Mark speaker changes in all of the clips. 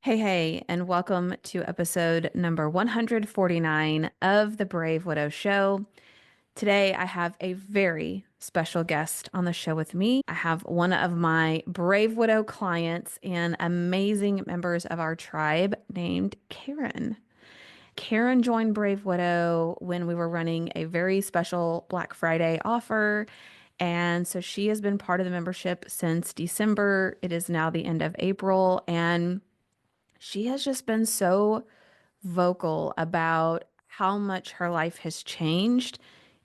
Speaker 1: Hey, and welcome to episode number 149 of The Brave Widow Show. Today, I have a very special guest on the show with me. I have one of my Brave Widow clients and amazing members of our tribe named Karen. Karen joined Brave Widow when we were running a very special Black Friday offer. And so she has been part of the membership since December. It is now the end of April. And she has just been so vocal about how much her life has changed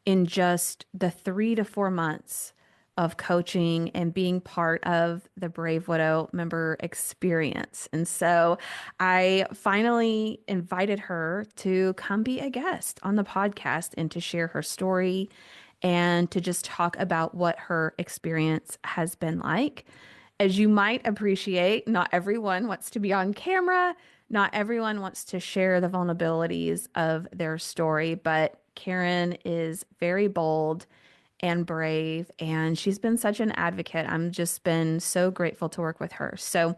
Speaker 1: in just the 3 to 4 months of coaching and being part of the Brave Widow member experience. And so I finally invited her to come be a guest on the podcast and to share her story and to just talk about what her experience has been like. As you might appreciate, not everyone wants to be on camera. Not everyone wants to share the vulnerabilities of their story, but Karen is very bold and brave, and she's been such an advocate. I'm just been so grateful to work with her. So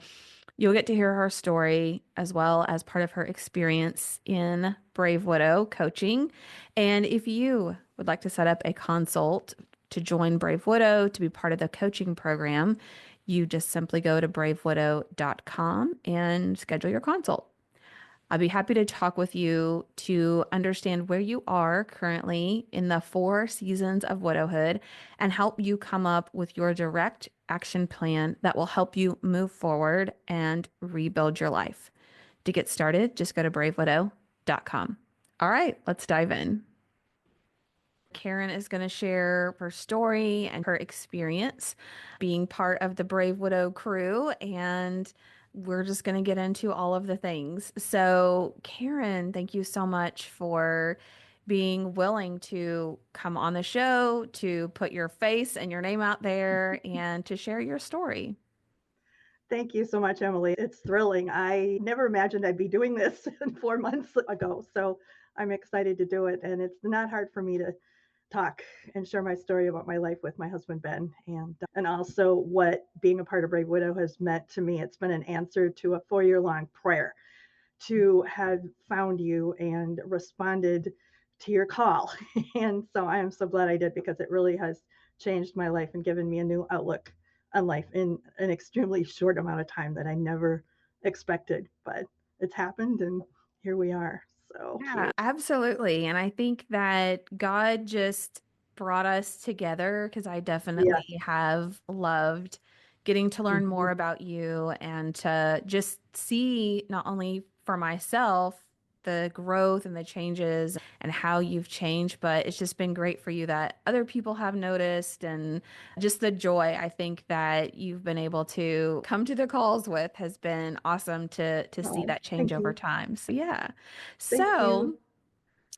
Speaker 1: you'll get to hear her story as well as part of her experience in Brave Widow coaching. And if you would like to set up a consult to join Brave Widow to be part of the coaching program, you just simply go to bravewidow.com and schedule your consult. I'll be happy to talk with you to understand where you are currently in the 4 seasons of widowhood and help you come up with your direct action plan that will help you move forward and rebuild your life. To get started, just go to bravewidow.com. All right, let's dive in. Karen is going to share her story and her experience being part of the Brave Widow crew, and we're just going to get into all of the things. So, Karen, thank you so much for being willing to come on the show, to put your face and your name out there, and to share your story.
Speaker 2: Thank you so much, Emily. It's thrilling. I never imagined I'd be doing this 4 months ago. So I'm excited to do it. And it's not hard for me to talk and share my story about my life with my husband, Ben, and also what being a part of Brave Widow has meant to me. It's been an answer to a 4 year long prayer to have found you and responded to your call. And so I am so glad I did because it really has changed my life and given me a new outlook on life in an extremely short amount of time that I never expected. But it's happened and here we are. So
Speaker 1: Yeah, absolutely. And I think that God just brought us together because I
Speaker 2: yeah.
Speaker 1: definitely have loved getting to learn
Speaker 2: Mhm.
Speaker 1: more about you and to just see not only for myself the growth and the changes and how you've changed, but it's just been great for you that other people have noticed and just the joy I think that you've been able to come to the calls with has been awesome to see
Speaker 2: Oh,
Speaker 1: that change
Speaker 2: thank
Speaker 1: over
Speaker 2: you.
Speaker 1: time. So yeah.
Speaker 2: Thank
Speaker 1: So,
Speaker 2: you.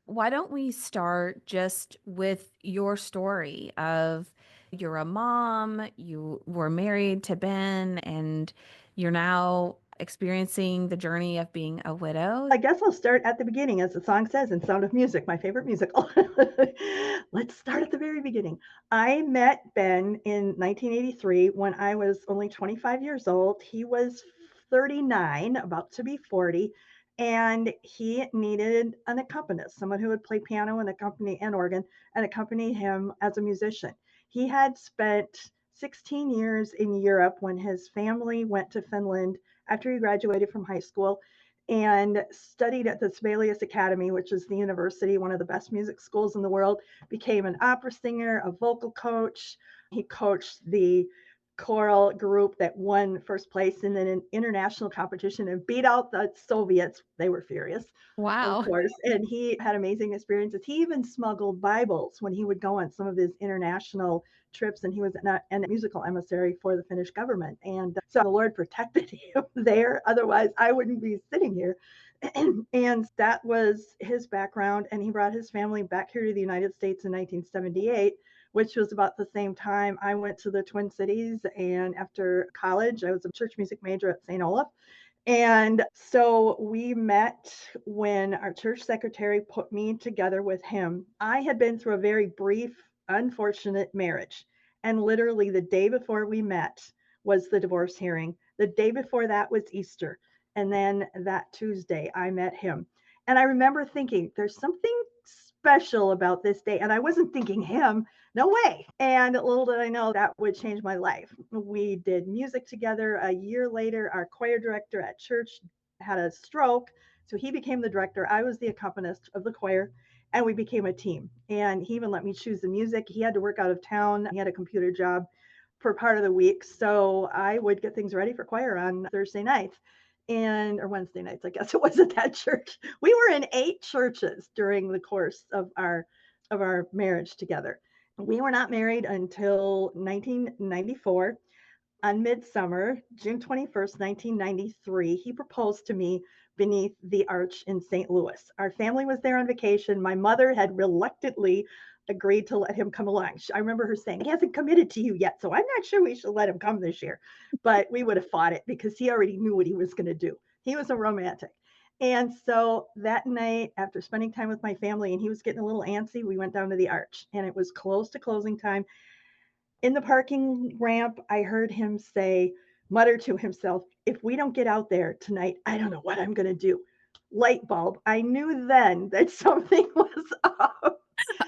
Speaker 1: why don't we start just with your story of you're a mom, you were married to Ben, and you're now experiencing the journey of being a widow?
Speaker 2: I guess I'll start at the beginning, as the song says in Sound of Music, my favorite musical. Let's start at the very beginning. I met Ben in 1983 when I was only 25 years old. He was 39, about to be 40, and he needed an accompanist, someone who would play piano and accompany and organ and accompany him as a musician. He had spent 16 years in Europe when his family went to Finland after he graduated from high school and studied at the Sibelius Academy, which is the university, one of the best music schools in the world, became an opera singer, a vocal coach. He coached the choral group that won first place in an international competition and beat out the Soviets. They were furious, of
Speaker 1: Wow.
Speaker 2: course. And he had amazing experiences. He even smuggled Bibles when he would go on some of his international trips, and he was a musical emissary for the Finnish government. And so the Lord protected him there. Otherwise, I wouldn't be sitting here. And that was his background. And he brought his family back here to the United States in 1978, which was about the same time I went to the Twin Cities. And after college, I was a church music major at St. Olaf. And so we met when our church secretary put me together with him. I had been through a very brief, unfortunate marriage. And literally the day before we met was the divorce hearing. The day before that was Easter. And then that Tuesday, I met him. And I remember thinking, there's something special about this day. And I wasn't thinking him, no way. And little did I know that would change my life. We did music together. A year later, our choir director at church had a stroke. So he became the director. I was the accompanist of the choir, and we became a team. And he even let me choose the music. He had to work out of town, he had a computer job for part of the week. So I would get things ready for choir on Thursday nights and or Wednesday nights, I guess it was at that church. We were in 8 churches during the course of our marriage together. We were not married until 1994. On midsummer, June 21st, 1993, he proposed to me beneath the arch in St. Louis. Our family was there on vacation. My mother had reluctantly agreed to let him come along. I remember her saying, he hasn't committed to you yet, so I'm not sure we should let him come this year. But we would have fought it because he already knew what he was going to do. He was a romantic. And so that night, after spending time with my family and he was getting a little antsy, we went down to the arch and it was close to closing time. In the parking ramp, I heard him mutter to himself, if we don't get out there tonight, I don't know what I'm going to do. Light bulb. I knew then that something was up.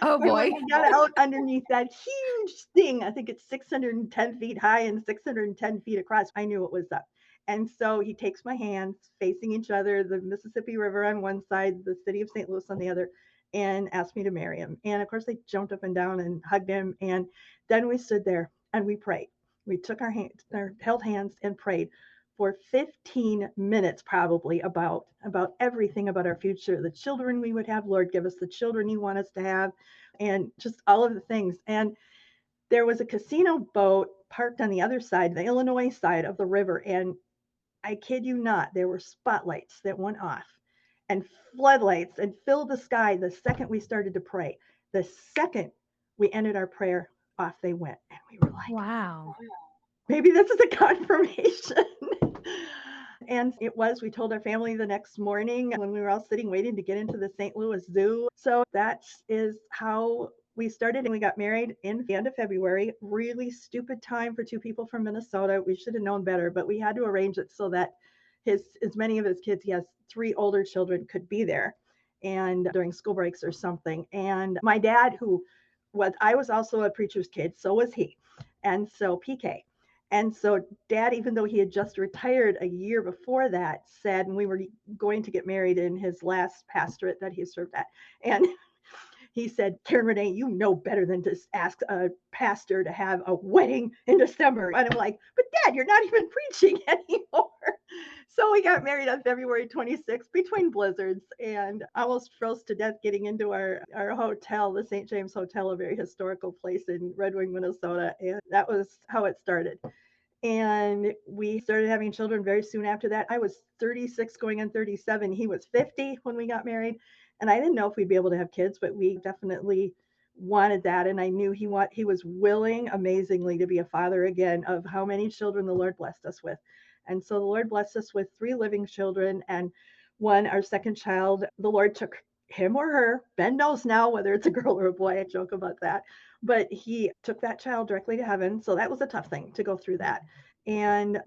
Speaker 1: Oh
Speaker 2: And when
Speaker 1: boy.
Speaker 2: we got out underneath that huge thing, I think it's 610 feet high and 610 feet across, I knew it was up. And so he takes my hands facing each other, the Mississippi River on one side, the city of St. Louis on the other, and asked me to marry him. And of course, I jumped up and down and hugged him. And then we stood there and we prayed. We took our held hands and prayed for 15 minutes probably about everything about our future, the children we would have. Lord, give us the children you want us to have, and just all of the things. And there was a casino boat parked on the other side, the Illinois side of the river, and I kid you not, there were spotlights that went off and floodlights and filled the sky the second we started to pray. The second we ended our prayer, off they went. And we were like,
Speaker 1: Wow.
Speaker 2: maybe this is a confirmation. And it was, we told our family the next morning when we were all sitting waiting to get into the St. Louis Zoo. So that is how we started, and we got married in the end of February. Really stupid time for 2 people from Minnesota. We should have known better, but we had to arrange it so that as many of his kids, he has 3 older children, could be there and during school breaks or something. And my dad, I was also a preacher's kid, so was he. And so PK. And so dad, even though he had just retired a year before that, said, and we were going to get married in his last pastorate that he served at. And he said, Karen Renee, you know better than to ask a pastor to have a wedding in December. And I'm like, but Dad, you're not even preaching anymore. So we got married on February 26th between blizzards and almost froze to death getting into our hotel, the St. James Hotel, a very historical place in Red Wing, Minnesota. And that was how it started. And we started having children very soon after that. I was 36 going on 37. He was 50 when we got married. And I didn't know if we'd be able to have kids, but we definitely wanted that. And I knew he was willing, amazingly, to be a father again, of how many children the Lord blessed us with. And so the Lord blessed us with 3 living children. And our second child, the Lord took him or her. Ben knows now whether it's a girl or a boy. I joke about that. But he took that child directly to heaven. So that was a tough thing to go through that.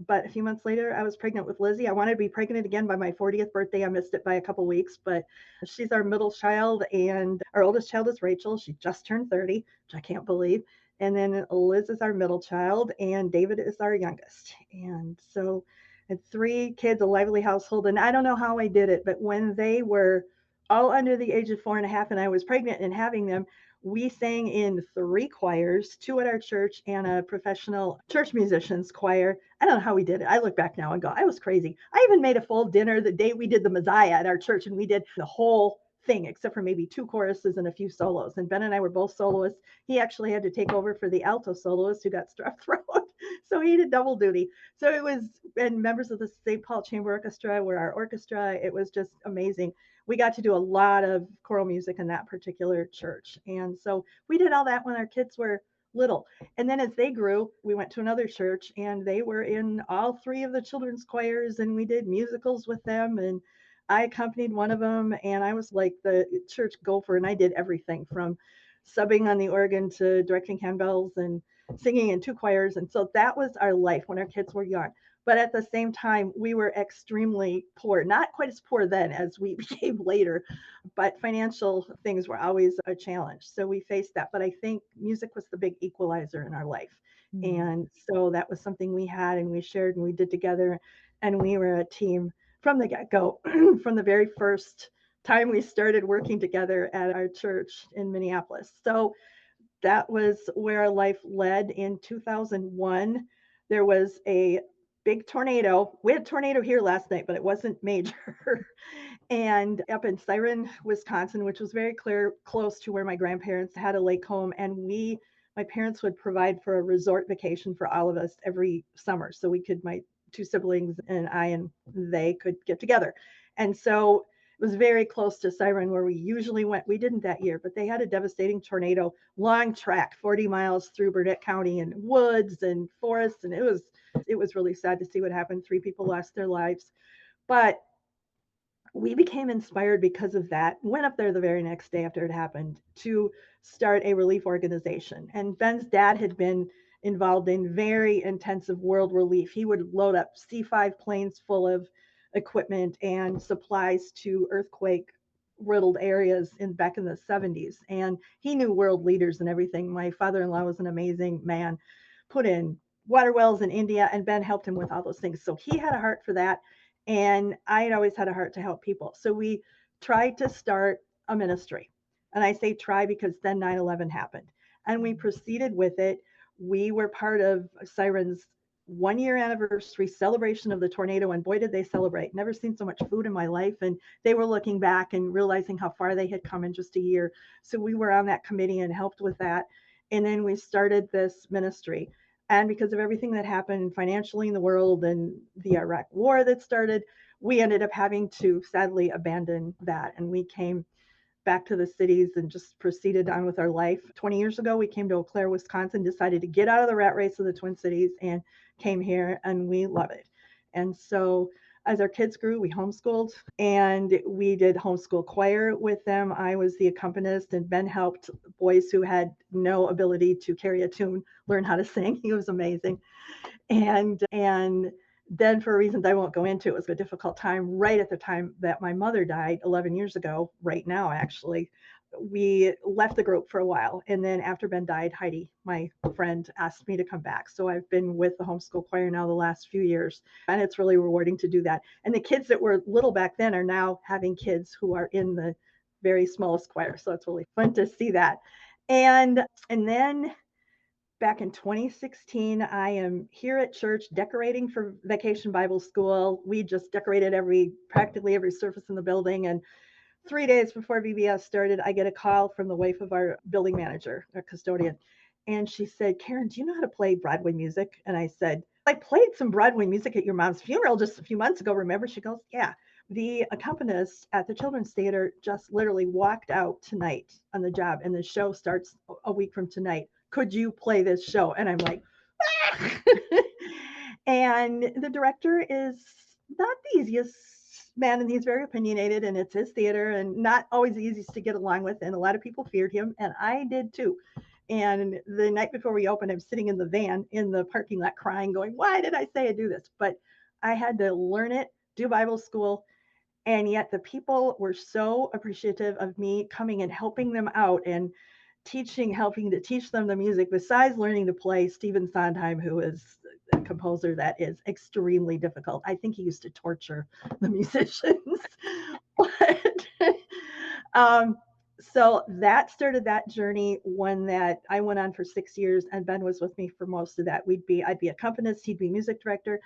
Speaker 2: But a few months later, I was pregnant with Lizzie. I wanted to be pregnant again by my 40th birthday. I missed it by a couple weeks, but she's our middle child, and our oldest child is Rachel. She just turned 30, which I can't believe. And then Liz is our middle child, and David is our youngest. And so, and 3 kids, a lively household. And I don't know how I did it, but when they were all under the age of 4.5, and I was pregnant and having them, we sang in 3 choirs, 2 at our church and a professional church musicians choir. I don't know how we did it. I look back now and go, I was crazy. I even made a full dinner the day we did the Messiah at our church, and we did the whole thing except for maybe 2 choruses and a few solos. And Ben and I were both soloists. He actually had to take over for the alto soloist who got strep throat. So he did double duty. So it was, and members of the St. Paul Chamber Orchestra were our orchestra. It was just amazing. We got to do a lot of choral music in that particular church. And so we did all that when our kids were little. And then as they grew, we went to another church and they were in all 3 of the children's choirs, and we did musicals with them. And I accompanied one of them, and I was like the church gopher, and I did everything from subbing on the organ to directing handbells and singing in 2 choirs. And so that was our life when our kids were young. But at the same time, we were extremely poor, not quite as poor then as we became later, but financial things were always a challenge. So we faced that. But I think music was the big equalizer in our life.
Speaker 1: Mm.
Speaker 2: And so that was something we had and we shared and we did together. And we were a team from the get go, from the very first time we started working together at our church in Minneapolis. So that was where our life led. In 2001, there was a big tornado. We had a tornado here last night, but it wasn't major. And up in Siren, Wisconsin, which was very close to where my grandparents had a lake home. And my parents would provide for a resort vacation for all of us every summer. So my two siblings and I and they could get together. And so it was very close to Siren where we usually went. We didn't that year, but they had a devastating tornado, long track, 40 miles through Burnett County and woods and forests. And it was really sad to see what happened. 3 people lost their lives. But we became inspired because of that. Went up there the very next day after it happened to start a relief organization. And Ben's dad had been involved in very intensive world relief. He would load up C-5 planes full of equipment and supplies to earthquake riddled areas back in the 70s. And he knew world leaders and everything. My father-in-law was an amazing man, put in water wells in India, and Ben helped him with all those things. So he had a heart for that. And I had always had a heart to help people. So we tried to start a ministry. And I say try because then 9/11 happened. And we proceeded with it. We were part of Siren's 1 year anniversary celebration of the tornado. And boy, did they celebrate. Never seen so much food in my life. And they were looking back and realizing how far they had come in just a year. So we were on that committee and helped with that. And then we started this ministry. And because of everything that happened financially in the world and the Iraq war that started, we ended up having to sadly abandon that. And we came back to the cities and just proceeded on with our life. 20 years ago, we came to Eau Claire, Wisconsin, decided to get out of the rat race of the Twin Cities and came here, and we love it. And so as our kids grew, we homeschooled and we did homeschool choir with them. I was the accompanist, and Ben helped boys who had no ability to carry a tune learn how to sing. He was amazing. And then for reasons I won't go into, it was a difficult time right at the time that my mother died 11 years ago, right now, actually. We left the group for a while. And then after Ben died, Heidi, my friend, asked me to come back. So I've been with the homeschool choir now the last few years. And it's really rewarding to do that. And the kids that were little back then are now having kids who are in the very smallest choir. So it's really fun to see that. And then back in 2016, I am here at church decorating for Vacation Bible School. We just decorated practically every surface in the building. And 3 days before VBS started, I get a call from the wife of our building manager, our custodian. And she said, Karen, do you know how to play Broadway music? And I said, I played some Broadway music at your mom's funeral just a few months ago. Remember? She goes, yeah. The accompanist at the Children's Theater just literally walked out tonight on the job, and the show starts a week from tonight. Could you play this show? And I'm like, ah! And the director is not the easiest man, and he's very opinionated, and it's his theater and not always the easiest to get along with. And a lot of people feared him, and I did too. And the night before we opened, I'm sitting in the van in the parking lot crying, going, why did I say I do this? But I had to learn it, do Bible school. And yet the people were so appreciative of me coming and helping them out and helping to teach them the music, besides learning to play. Stephen Sondheim, who is a composer that is extremely difficult. I think he used to torture the musicians. But, so that started that journey, one that I went on for 6 years, and Ben was with me for most of that. I'd be accompanist, he'd be music director.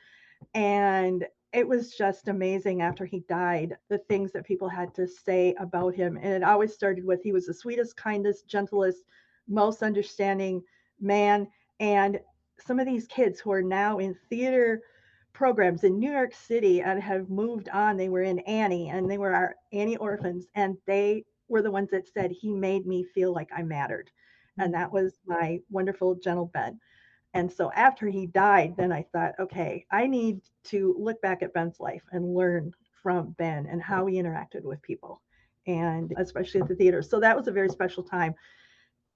Speaker 2: And it was just amazing after he died, the things that people had to say about him. And it always started with, he was the sweetest, kindest, gentlest, most understanding man. And some of these kids who are now in theater programs in New York City and have moved on, they were in Annie, and they were our Annie orphans. And they were the ones that said, he made me feel like I mattered. And that was my wonderful, gentle Ben. And so after he died, then I thought, okay, I need to look back at Ben's life and learn from Ben and how he interacted with people, and especially at the theater. So that was a very special time.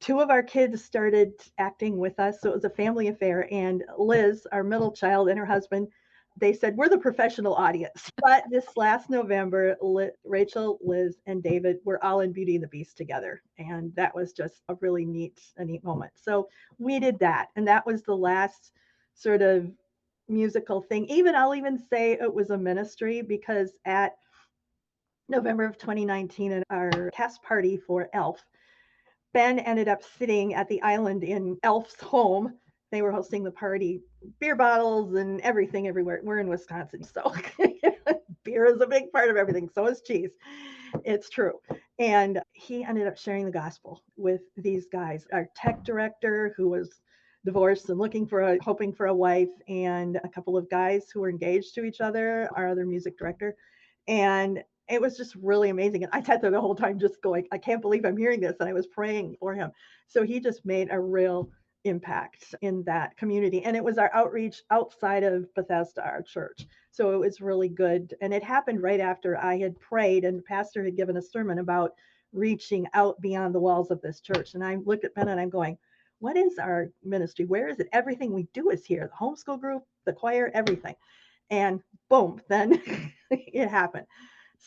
Speaker 2: 2 of our kids started acting with us. So it was a family affair. And Liz, our middle child, and her husband They said, we're the professional audience. But this last November, Rachel, Liz, and David were all in Beauty and the Beast together. And that was just a neat moment. So we did that. And that was the last sort of musical thing. I'll even say it was a ministry, because at November of 2019, at our cast party for Elf, Ben ended up sitting at the island in Elf's home. They were hosting the party, beer bottles and everything everywhere. We're in Wisconsin, so beer is a big part of everything. So is cheese. It's true. And he ended up sharing the gospel with these guys. Our tech director, who was divorced and hoping for a wife, and a couple of guys who were engaged to each other, our other music director. And it was just really amazing. And I sat there the whole time just going, I can't believe I'm hearing this. And I was praying for him. So he just made a real impact in that community. And it was our outreach outside of Bethesda, our church. So it was really good. And it happened right after I had prayed, and the pastor had given a sermon about reaching out beyond the walls of this church. And I looked at Ben and I'm going, what is our ministry? Where is it? Everything we do is here. The homeschool group, the choir, everything. And boom, then it happened.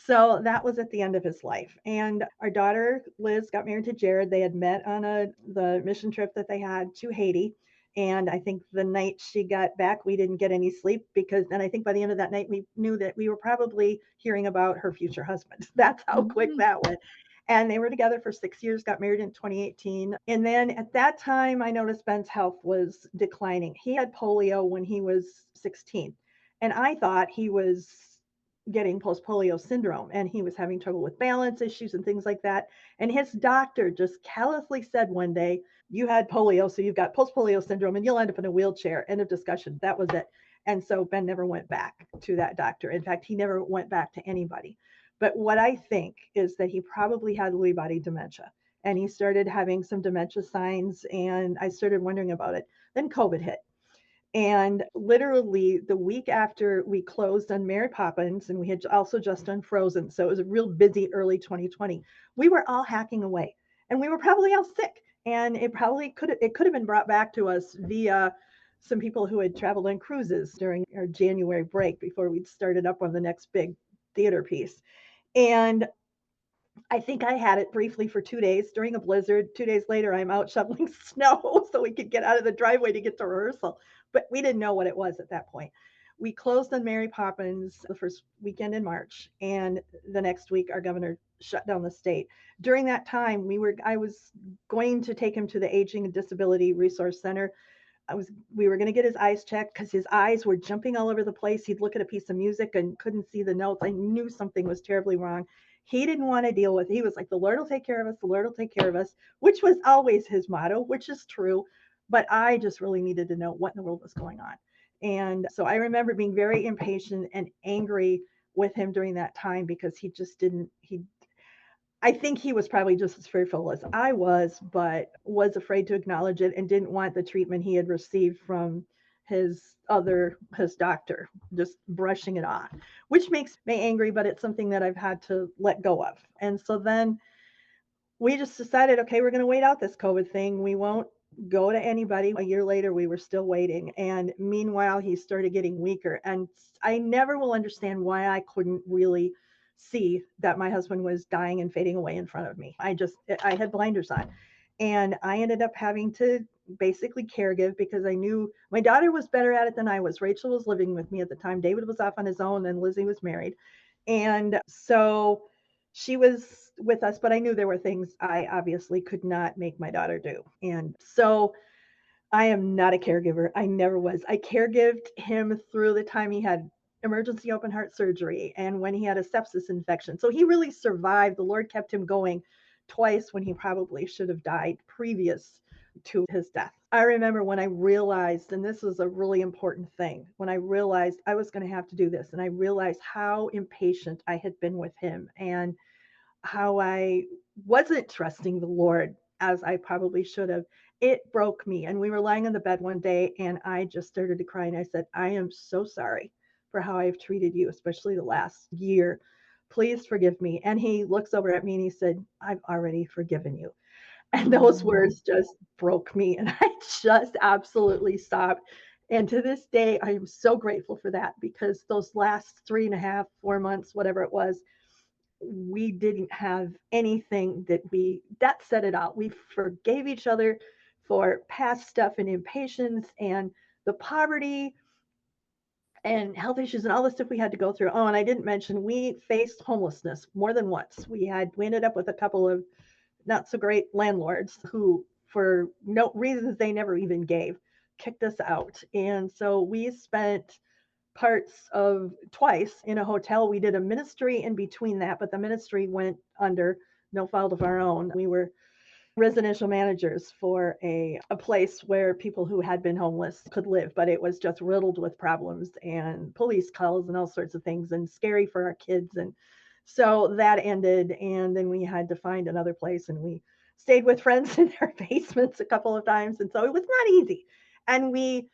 Speaker 2: So that was at the end of his life. And our daughter Liz got married to Jared. They had met on the mission trip that they had to Haiti. And I think the night she got back, we didn't get any sleep, and I think by the end of that night, we knew that we were probably hearing about her future husband. That's how quick that went. And they were together for 6 years, got married in 2018. And then at that time, I noticed Ben's health was declining. He had polio when he was 16. And I thought he was getting post-polio syndrome, and he was having trouble with balance issues and things like that. And his doctor just callously said one day, you had polio, so you've got post-polio syndrome and you'll end up in a wheelchair. End of discussion. That was it. And so Ben never went back to that doctor. In fact, he never went back to anybody. But what I think is that he probably had Lewy body dementia, and he started having some dementia signs, and I started wondering about it. Then COVID hit. And literally the week after we closed on Mary Poppins, and we had also just done Frozen, so it was a real busy early 2020, we were all hacking away, and we were probably all sick. And it could have been brought back to us via some people who had traveled on cruises during our January break before we'd started up on the next big theater piece. And I think I had it briefly for 2 days during a blizzard. 2 days later, I'm out shoveling snow so we could get out of the driveway to get to rehearsal. But we didn't know what it was at that point. We closed on Mary Poppins the first weekend in March, and the next week our governor shut down the state. During that time, I was going to take him to the Aging and Disability Resource Center. We were going to get his eyes checked because his eyes were jumping all over the place. He'd look at a piece of music and couldn't see the notes. I knew something was terribly wrong. He didn't want to deal with it. He was like, the Lord will take care of us. The Lord will take care of us, which was always his motto, which is true. But I just really needed to know what in the world was going on. And so I remember being very impatient and angry with him during that time, because he just didn't, I think he was probably just as fearful as I was, but was afraid to acknowledge it and didn't want the treatment he had received from his doctor, just brushing it off, which makes me angry, but it's something that I've had to let go of. And so then we just decided, okay, we're going to wait out this COVID thing. We won't go to anybody. A year later, we were still waiting. And meanwhile, he started getting weaker. And I never will understand why I couldn't really see that my husband was dying and fading away in front of me. I had blinders on. And I ended up having to basically caregive, because I knew my daughter was better at it than I was. Rachel was living with me at the time. David was off on his own, and Lizzie was married. And so she was with us, but I knew there were things I obviously could not make my daughter do. And so I am not a caregiver. I never was. I caregived him through the time he had emergency open heart surgery and when he had a sepsis infection. So he really survived. The Lord kept him going twice when he probably should have died previous to his death. I remember when I realized, and this was a really important thing, when I realized I was going to have to do this, and I realized how impatient I had been with him and how I wasn't trusting the Lord as I probably should have. It broke me. And we were lying on the bed one day, and I just started to cry. And I said, I am so sorry for how I've treated you, especially the last year. Please forgive me. And he looks over at me and he said, I've already forgiven you. And those words just broke me. And I just absolutely sobbed. And to this day, I am so grateful for that because those last 3.5, 4 months, whatever it was, we didn't have anything that set it out. We forgave each other for past stuff and impatience and the poverty and health issues and all the stuff we had to go through. Oh, and I didn't mention we faced homelessness more than once. We ended up with a couple of not so great landlords who, for no reasons they never even gave, kicked us out. And so we spent parts of twice in a hotel. We did a ministry in between that, but the ministry went under, no fault of our own. We were residential managers for a place where people who had been homeless could live, but it was just riddled with problems and police calls and all sorts of things and scary for our kids. And so that ended. And then we had to find another place and we stayed with friends in their basements a couple of times. And so it was not easy. And we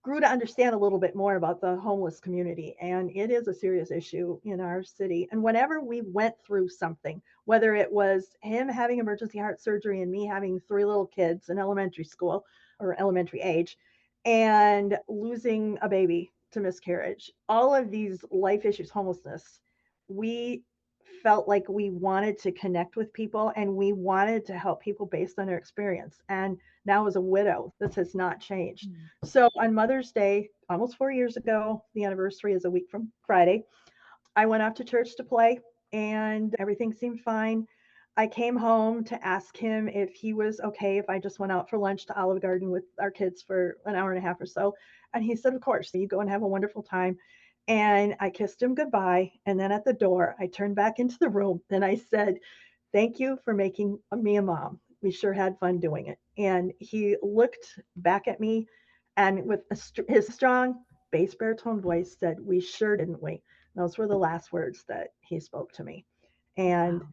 Speaker 2: grew to understand a little bit more about the homeless community. And it is a serious issue in our city. And whenever we went through something, whether it was him having emergency heart surgery and me having three little kids in elementary school or elementary age, and losing a baby to miscarriage, all of these life issues, homelessness, we felt like we wanted to connect with people and we wanted to help people based on their experience. And now as a widow, this has not changed. So on Mother's Day, almost 4 years ago, the anniversary is a week from Friday, I went off to church to play and everything seemed fine. I came home to ask him if he was okay if I just went out for lunch to Olive Garden with our kids for an hour and a half or so. And he said, of course, you go and have a wonderful time. And I kissed him goodbye. And then at the door, I turned back into the room and I said, thank you for making me a mom. We sure had fun doing it. And he looked back at me and with his strong bass baritone voice said, we sure didn't we? Those were the last words that he spoke to me. And
Speaker 1: Wow.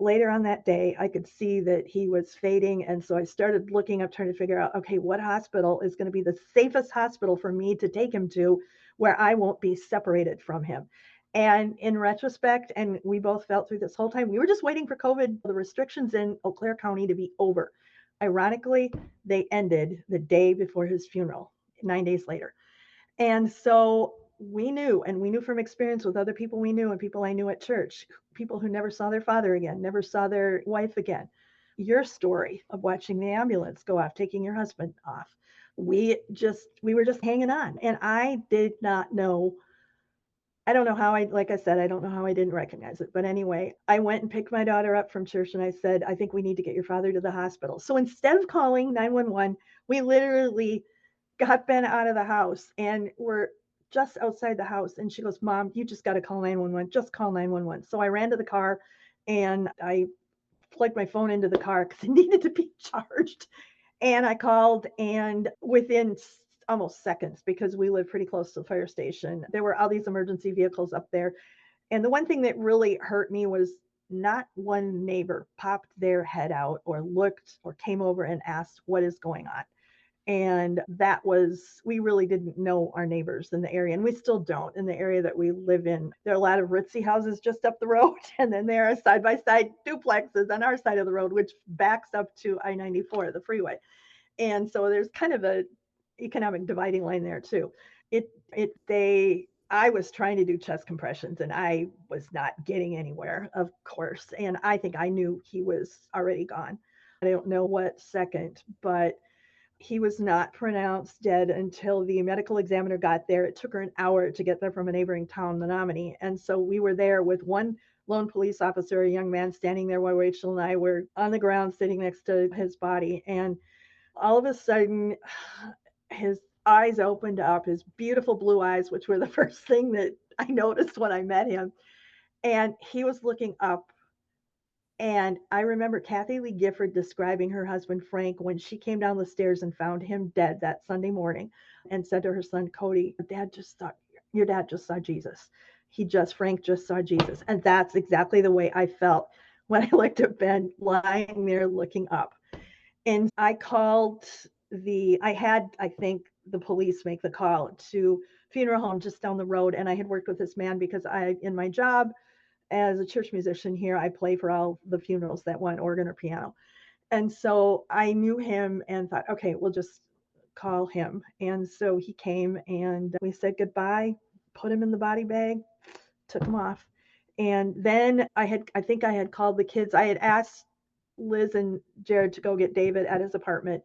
Speaker 2: later on that day, I could see that he was fading. And so I started looking up, trying to figure out, okay, what hospital is going to be the safest hospital for me to take him to where I won't be separated from him. And in retrospect, and we both felt through this whole time, we were just waiting for COVID, the restrictions in Eau Claire County to be over. Ironically, they ended the day before his funeral, 9 days later. And so we knew, and we knew from experience with other people we knew and people I knew at church, people who never saw their father again, never saw their wife again. Your story of watching the ambulance go off, taking your husband off. We were just hanging on. And I did not know. I don't know how like I said, I don't know how I didn't recognize it. But anyway, I went and picked my daughter up from church and I said, I think we need to get your father to the hospital. So instead of calling 911, we literally got Ben out of the house and we're just outside the house. And she goes, Mom, you just got to call 911. Just call 911. So I ran to the car and I plugged my phone into the car because it needed to be charged. And I called, and within almost seconds, because we live pretty close to the fire station, there were all these emergency vehicles up there. And the one thing that really hurt me was not one neighbor popped their head out or looked or came over and asked what is going on. And that was, we really didn't know our neighbors in the area, and we still don't in the area that we live in. There are a lot of ritzy houses just up the road, and then there are side by side duplexes on our side of the road, which backs up to I 94, the freeway. And so there's kind of a economic dividing line there too. I was trying to do chest compressions and I was not getting anywhere, of course. And I think I knew he was already gone. I don't know what second, but he was not pronounced dead until the medical examiner got there. It took her an hour to get there from a neighboring town, Menominee. And so we were there with one lone police officer, a young man standing there while Rachel and I were on the ground sitting next to his body. And all of a sudden, his eyes opened up, his beautiful blue eyes, which were the first thing that I noticed when I met him. And he was looking up. And I remember Kathy Lee Gifford describing her husband Frank when she came down the stairs and found him dead that Sunday morning and said to her son Cody, your dad just saw Jesus. Frank just saw Jesus. And that's exactly the way I felt when I looked at Ben lying there looking up. And I had, I think, the police make the call to funeral home just down the road. And I had worked with this man because in my job, as a church musician here, I play for all the funerals that want organ or piano. And so I knew him and thought, okay, we'll just call him. And so he came and we said goodbye, put him in the body bag, took him off. And then I think I had called the kids. I had asked Liz and Jared to go get David at his apartment.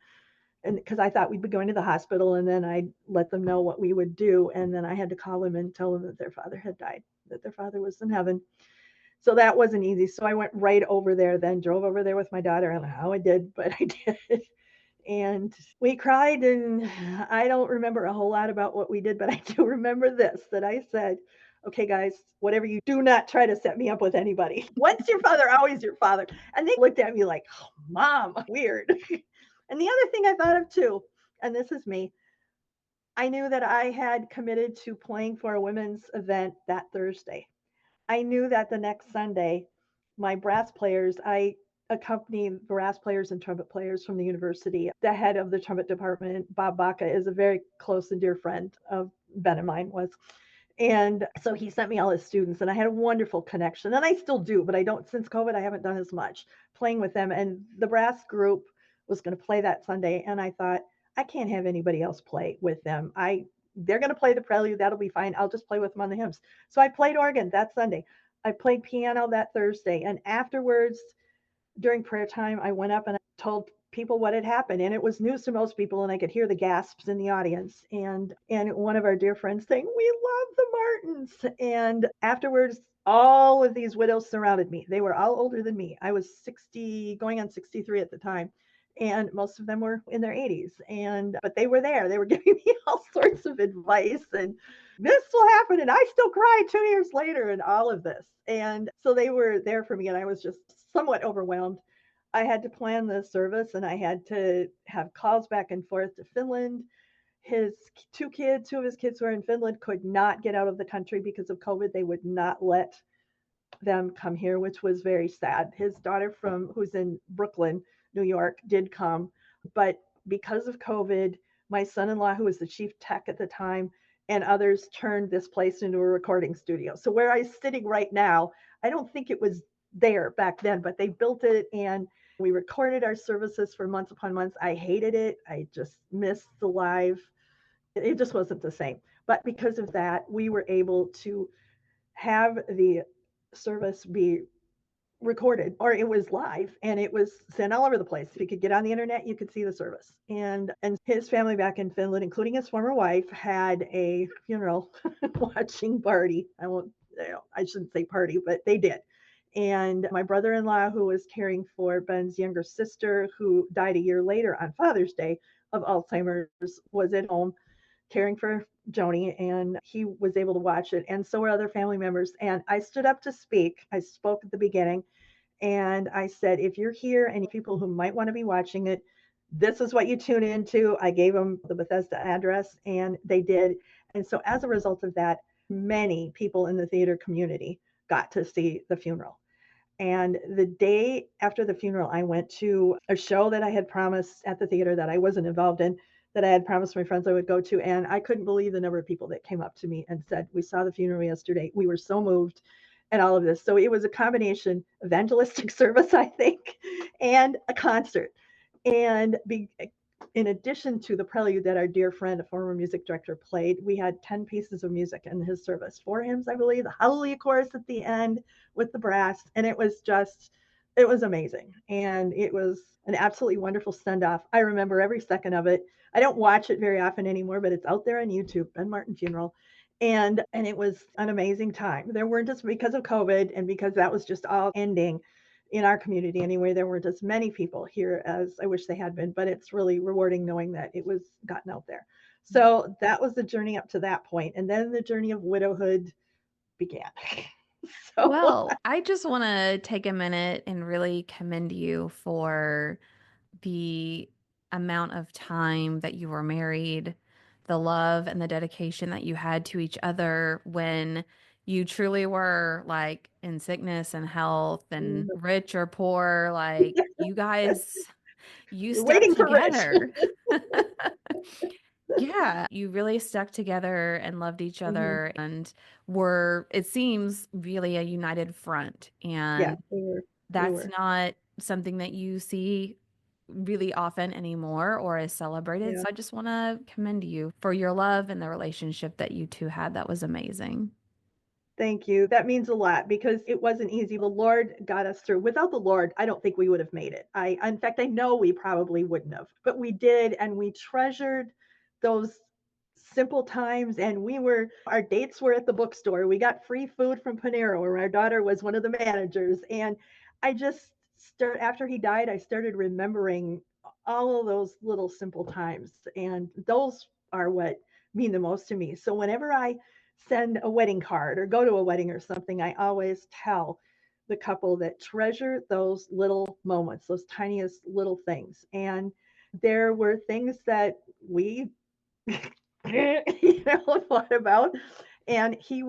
Speaker 2: And because I thought we'd be going to the hospital, and then I'd let them know what we would do. And then I had to call them and tell them that their father had died, that their father was in heaven. So that wasn't easy. So I went right over there, then drove over there with my daughter. I don't know how I did, but I did. And we cried, and I don't remember a whole lot about what we did, but I do remember this, that I said, okay, guys, whatever you do, not try to set me up with anybody. Once your father, always your father. And they looked at me like, oh, Mom, weird. And the other thing I thought of too, and this is me, I knew that I had committed to playing for a women's event that Thursday. I knew that the next Sunday, my brass players, I accompany brass players and trumpet players from the university. The head of the trumpet department, Bob Baca, is a very close and dear friend of Ben and mine was. And so he sent me all his students, and I had a wonderful connection. And I still do, but I don't, since COVID, I haven't done as much playing with them. And the brass group was going to play that Sunday. And I thought, I can't have anybody else play with them. They're going to play the prelude. That'll be fine. I'll just play with them on the hymns. So I played organ that Sunday. I played piano that Thursday. And afterwards, during prayer time, I went up and I told people what had happened, and it was news to most people, and I could hear the gasps in the audience. And one of our dear friends saying, "We love the Martins." And afterwards, all of these widows surrounded me. They were all older than me. I was 60, going on 63 at the time. And most of them were in their 80s. And but they were there. They were giving me all sorts of advice, and this will happen. And I still cry 2 years later and all of this. And so they were there for me, and I was just somewhat overwhelmed. I had to plan the service, and I had to have calls back and forth to Finland. His two of his kids who are in Finland could not get out of the country because of COVID. They would not let them come here, which was very sad. His daughter from who's in Brooklyn, New York, did come, but because of COVID, my son-in-law, who was the chief tech at the time, and others turned this place into a recording studio. So where I'm sitting right now, I don't think it was there back then, but they built it, and we recorded our services for months upon months. I hated it. I just missed the live. It just wasn't the same. But because of that, we were able to have the service be recorded, or it was live, and it was sent all over the place. If you could get on the internet, you could see the service. And his family back in Finland, including his former wife, had a funeral watching party. I shouldn't say party, but they did. And my brother-in-law, who was caring for Ben's younger sister, who died a year later on Father's Day of Alzheimer's, was at home caring for Joni, and he was able to watch it, and so were other family members. And I stood up to speak. I spoke at the beginning, and I said, if you're here and people who might want to be watching it, this is what you tune into. I gave them the Bethesda address, and they did. And so as a result of that, many people in the theater community got to see the funeral. And the day after the funeral, I went to a show that I had promised at the theater that I wasn't involved in, that I had promised my friends I would go to. And I couldn't believe the number of people that came up to me and said, "We saw the funeral yesterday. We were so moved," and all of this. So it was a combination evangelistic service, I think, and a concert. And in addition to the prelude that our dear friend, a former music director, played, we had 10 pieces of music in his service, 4 hymns, I believe, the Hallelujah chorus at the end with the brass. And it was amazing. And it was an absolutely wonderful send off. I remember every second of it. I don't watch it very often anymore, but it's out there on YouTube, Ben Martin Funeral. And it was an amazing time. There weren't, just because of COVID and because that was just all ending in our community anyway, there weren't as many people here as I wish they had been, but it's really rewarding knowing that it was gotten out there. So that was the journey up to that point. And then the journey of widowhood began. So
Speaker 1: Well, I just want to take a minute and really commend you for the amount of time that you were married, the love and the dedication that you had to each other when you truly were like in sickness and health and rich or poor. Like you guys, you
Speaker 2: you're
Speaker 1: stuck
Speaker 2: waiting for Rich.
Speaker 1: together. Yeah, you really stuck together and loved each
Speaker 2: Mm-hmm.
Speaker 1: other and were, it seems, really a united front.
Speaker 2: Yeah,
Speaker 1: And
Speaker 2: we were. We
Speaker 1: that's
Speaker 2: were.
Speaker 1: not something that you see really often anymore or is celebrated.
Speaker 2: Yeah.
Speaker 1: So I just want to commend you for your love and the relationship that you two had. That was amazing.
Speaker 2: Thank you. That means a lot because it wasn't easy. The Lord got us through. Without the Lord, I don't think we would have made it. In fact, I know we probably wouldn't have, but we did, and we treasured those simple times. And our dates were at the bookstore. We got free food from Panero, where our daughter was one of the managers. And after he died, I started remembering all of those little simple times. And those are what mean the most to me. So whenever I send a wedding card or go to a wedding or something, I always tell the couple that treasure those little moments, those tiniest little things. And there were things that we thought about. And he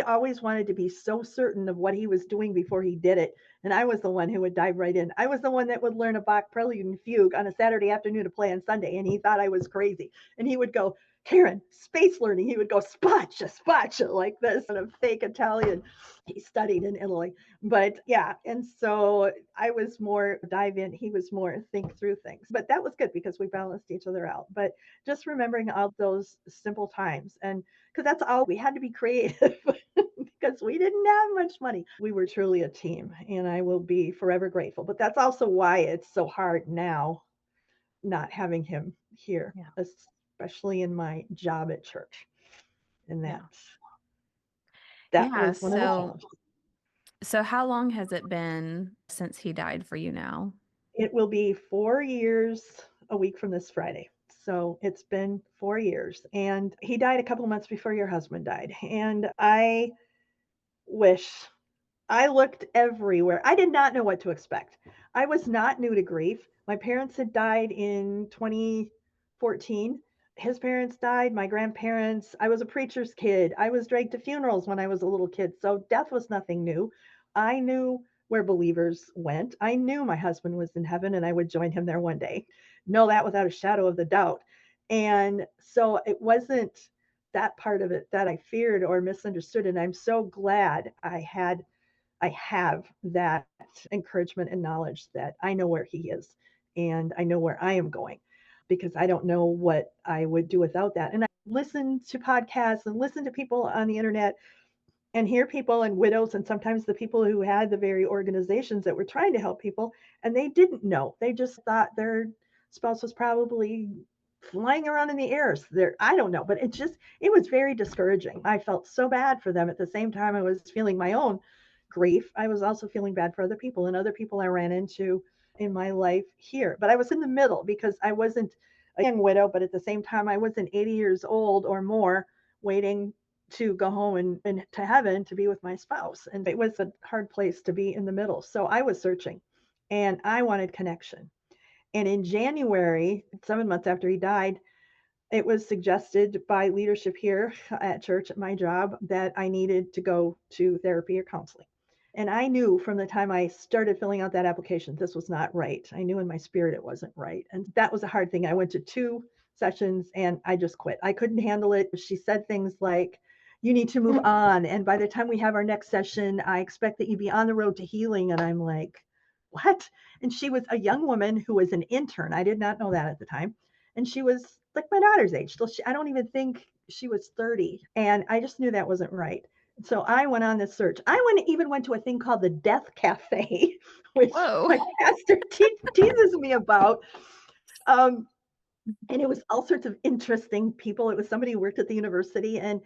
Speaker 2: always wanted to be so certain of what he was doing before he did it. And I was the one who would dive right in. I was the one that would learn a Bach prelude and fugue on a Saturday afternoon to play on Sunday. And he thought I was crazy. And he would go, Karen, space learning. He would go, spaccia, spaccia, like this, kind of fake Italian. He studied in Italy. But yeah, and so I was more dive in. He was more think through things. But that was good because we balanced each other out. But just remembering all those simple times, and because that's all we had to be creative because we didn't have much money. We were truly a team, and I will be forever grateful. But that's also why it's so hard now not having him here,
Speaker 1: Yeah.
Speaker 2: especially in my job at church. And
Speaker 1: Yeah.
Speaker 2: that
Speaker 1: Yeah.
Speaker 2: was one of the
Speaker 1: So,
Speaker 2: challenges.
Speaker 1: so how long has it been since he died for you now?
Speaker 2: It will be 4 years a week from this Friday. So it's been 4 years. And he died a couple of months before your husband died. And I wish I looked everywhere. I did not know what to expect. I was not new to grief. My parents had died in 2014. His parents died, my grandparents. I was a preacher's kid. I was dragged to funerals when I was a little kid. So death was nothing new. I knew where believers went. I knew my husband was in heaven and I would join him there one day. Know that without a shadow of the doubt. And so it wasn't that part of it that I feared or misunderstood. And I'm so glad I have that encouragement and knowledge that I know where he is and I know where I am going because I don't know what I would do without that. And I listen to podcasts and listen to people on the internet and hear people and widows and sometimes the people who had the very organizations that were trying to help people and they didn't know. They just thought their spouse was probably flying around in the air. There, I don't know, but it was very discouraging. I felt so bad for them. At the same time I was feeling my own grief. I was also feeling bad for other people and other people I ran into in my life here. But I was in the middle because I wasn't a young widow, but at the same time I wasn't 80 years old or more waiting to go home and to heaven to be with my spouse. And it was a hard place to be in the middle. So I was searching and I wanted connection. And in January, 7 months after he died, it was suggested by leadership here at church at my job that I needed to go to therapy or counseling. And I knew from the time I started filling out that application, this was not right. I knew in my spirit it wasn't right. And that was a hard thing. I went to 2 sessions and I just quit. I couldn't handle it. She said things like, you need to move on. And by the time we have our next session, I expect that you be on the road to healing. And I'm like, what? And she was a young woman who was an intern. I did not know that at the time. And she was like my daughter's age. So I don't even think she was 30. And I just knew that wasn't right. So I went on this search. Even went to a thing called the Death Cafe, which
Speaker 1: Whoa.
Speaker 2: my pastor teases me about. Um, and it was all sorts of interesting people. It was somebody who worked at the university, and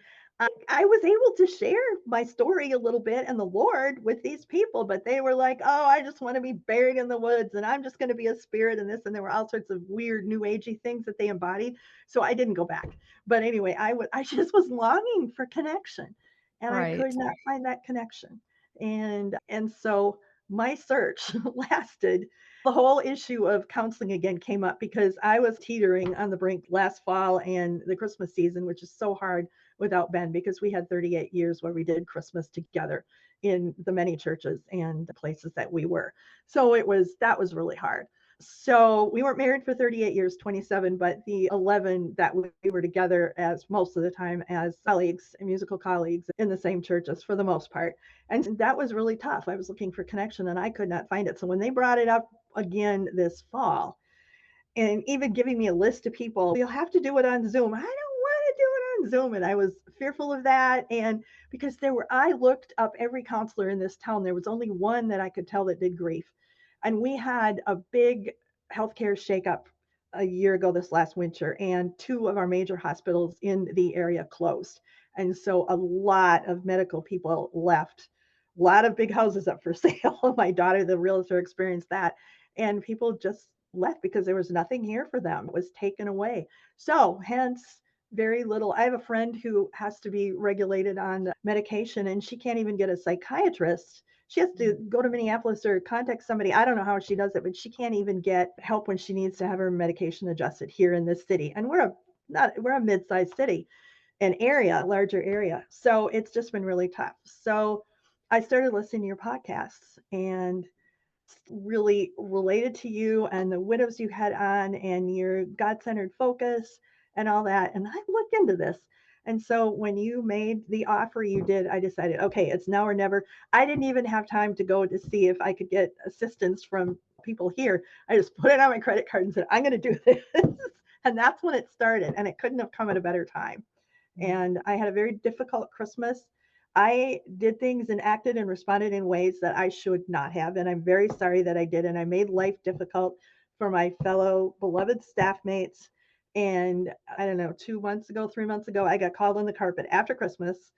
Speaker 2: I was able to share my story a little bit and the Lord with these people, but they were like, "Oh, I just want to be buried in the woods, and I'm just going to be a spirit and this." And there were all sorts of weird New Agey things that they embodied. So I didn't go back. But anyway, I just was longing for connection, and I could
Speaker 1: Right.
Speaker 2: not find that connection. And so my search lasted. The whole issue of counseling again came up because I was teetering on the brink last fall and the Christmas season, which is so hard without Ben because we had 38 years where we did Christmas together in the many churches and the places that we were. So that was really hard. So we weren't married for 38 years, 27, but the 11 that we were together as most of the time as colleagues, musical colleagues in the same churches for the most part. And that was really tough. I was looking for connection and I could not find it. So when they brought it up again this fall, and even giving me a list of people. You'll have to do it on Zoom. I don't want to do it on Zoom. And I was fearful of that. And because I looked up every counselor in this town. There was only one that I could tell that did grief. And we had a big healthcare shakeup a year ago this last winter, and two of our major hospitals in the area closed. And so a lot of medical people left, a lot of big houses up for sale. My daughter, the realtor, experienced that. And people just left because there was nothing here for them. It was taken away. So, hence, very little. I have a friend who has to be regulated on medication, and she can't even get a psychiatrist. She has to go to Minneapolis or contact somebody. I don't know how she does it, but she can't even get help when she needs to have her medication adjusted here in this city. And we're a mid-sized city, an area, larger area. So it's just been really tough. So I started listening to your podcasts and really related to you and the widows you had on and your God-centered focus and all that. And I looked into this. And so when you made the offer you did, I decided, okay, it's now or never. I didn't even have time to go to see if I could get assistance from people here. I just put it on my credit card and said, I'm going to do this. And that's when it started. And it couldn't have come at a better time. And I had a very difficult Christmas. I did things and acted and responded in ways that I should not have. And I'm very sorry that I did. And I made life difficult for my fellow beloved staff mates. And I don't know, 2 months ago, 3 months ago, I got called on the carpet after Christmas,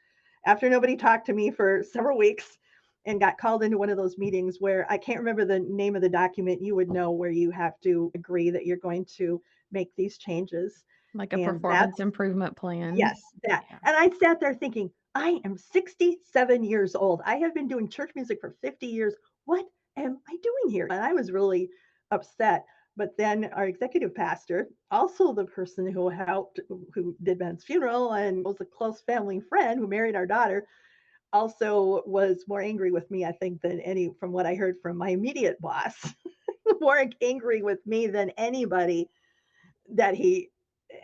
Speaker 2: after nobody talked to me for several weeks, and got called into one of those meetings where I can't remember the name of the document. You would know, where you have to agree that you're going to make these changes.
Speaker 1: Like a
Speaker 2: And that's,
Speaker 1: performance improvement plan.
Speaker 2: yes, that.
Speaker 1: Yeah.
Speaker 2: And I sat there thinking, I am 67 years old. I have been doing church music for 50 years. What am I doing here? And I was really upset. But then our executive pastor, also the person who helped, who did Ben's funeral and was a close family friend who married our daughter, also was more angry with me, I think, than any, from what I heard from my immediate boss, more angry with me than anybody that he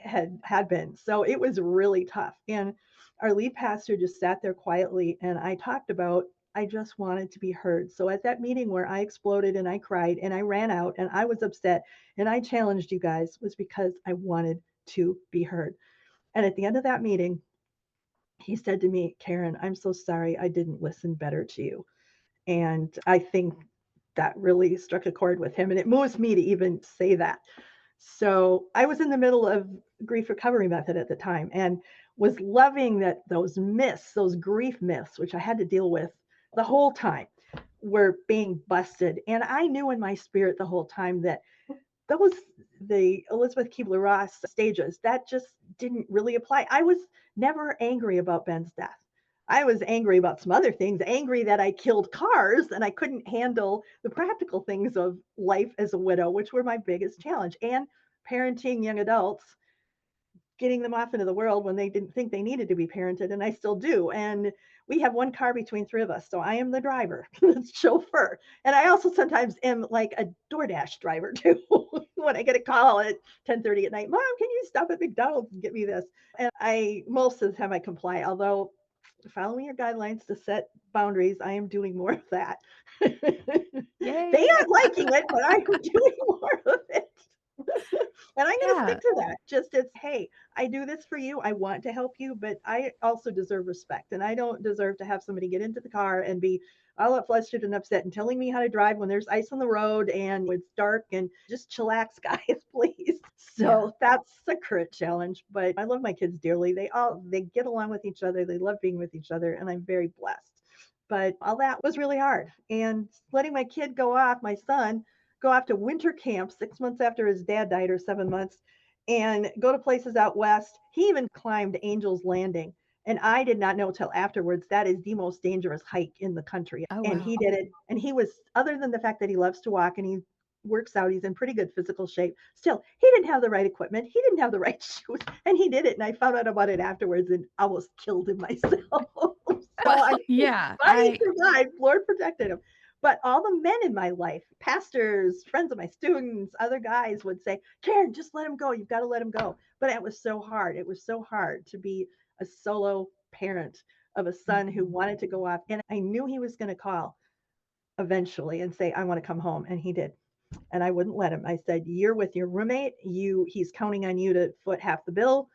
Speaker 2: had been. So it was really tough. And our lead pastor just sat there quietly, and I talked about, I just wanted to be heard. So at that meeting where I exploded and I cried and I ran out and I was upset and I challenged you guys, was because I wanted to be heard. And at the end of that meeting, he said to me, Karen, I'm so sorry I didn't listen better to you. And I think that really struck a chord with him. And it moves me to even say that. So I was in the middle of grief recovery method at the time, and was loving that those myths, those grief myths, which I had to deal with the whole time, were being busted. And I knew in my spirit the whole time that those, the Elizabeth Kubler-Ross stages, that just didn't really apply. I was never angry about Ben's death. I was angry about some other things, angry that I killed cars and I couldn't handle the practical things of life as a widow, which were my biggest challenge, and parenting young adults, getting them off into the world when they didn't think they needed to be parented, and I still do. And we have one car between three of us, so I am the driver, the chauffeur, and I also sometimes am like a DoorDash driver too. When I get a call at 10:30 at night, Mom, can you stop at McDonald's and get me this? And I, most of the time I comply, although following your guidelines to set boundaries, I am doing more of that. They
Speaker 1: Yay.
Speaker 2: aren't liking it, but I'm doing more of it. And I'm going to
Speaker 1: Yeah.
Speaker 2: stick to that. Just as, hey, I do this for you. I want to help you, but I also deserve respect. And I don't deserve to have somebody get into the car and be all up flustered and upset and telling me how to drive when there's ice on the road and it's dark, and just chillax, guys, please.
Speaker 1: Yeah.
Speaker 2: So that's the current challenge. But I love my kids dearly. They get along with each other. They love being with each other, and I'm very blessed. But all that was really hard. And letting my kid go off, my son, go off to winter camp 6 months after his dad died, or 7 months, and go to places out west. He even climbed Angel's Landing. And I did not know till afterwards that is the most dangerous hike in the country.
Speaker 1: Oh,
Speaker 2: And
Speaker 1: wow.
Speaker 2: he did it. And he was, other than the fact that he loves to walk and he works out, he's in pretty good physical shape. Still, he didn't have the right equipment. He didn't have the right shoes. And he did it. And I found out about it afterwards and almost killed him myself. So
Speaker 1: Well,
Speaker 2: I,
Speaker 1: yeah,
Speaker 2: but he survived. Lord protected him. But all the men in my life, pastors, friends of my students, other guys would say, Karen, just let him go. You've got to let him go. But it was so hard. It was so hard to be a solo parent of a son who wanted to go off. And I knew he was going to call eventually and say, I want to come home. And he did. And I wouldn't let him. I said, "You're with your roommate. He's counting on you to foot half the bill.